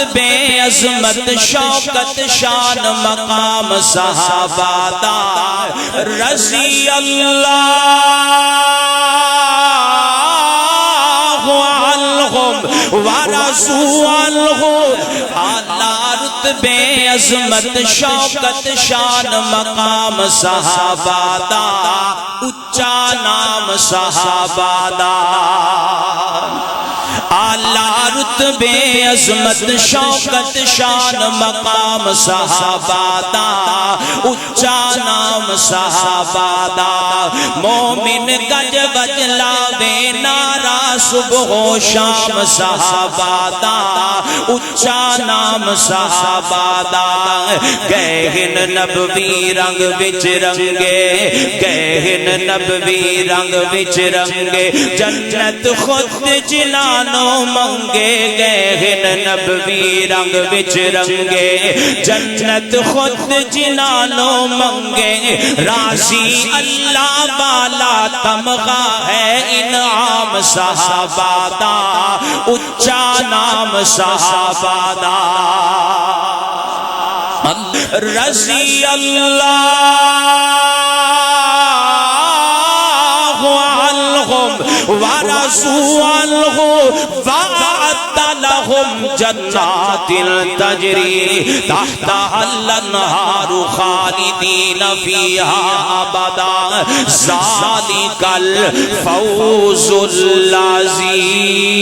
رتبے عظمت شوکت شان مقام صحابہ دا رضی اللہ عنہم ورضوا عنہ اعلیٰ رتبے عظمت شوکت شان مقام صحابہ دا اچا نام صحابہ دا اعلیٰ رتبے عظمت شوکت شان مقام صحابہ دا اچا نام صحابہ دا مومن گج گج لاوے نعرہ صبح و شام صحابہ دا اچا نام صحابہ دا گہن نبوی رنگ وچ رنگے گہن نبوی رنگ وچ رنگے جنت خود جنانو منگے گہن نبوی رنگ وچ رنگے جنت خود جنانو منگے راضی اللہ والا تمغہ ہے انعام صحابہ دا اچا نام صحابہ دا رضی اللہ عنہم ورضوا عنہ وَأَعَدَّ لَهُمْ جَنَّاتٍ تَجْرِي تَحْتَهَا الْأَنْهَارُ خَالِدِينَ فِيهَا أَبَدًا ذَلِكَ الْفَوْزُ الْعَظِيمُ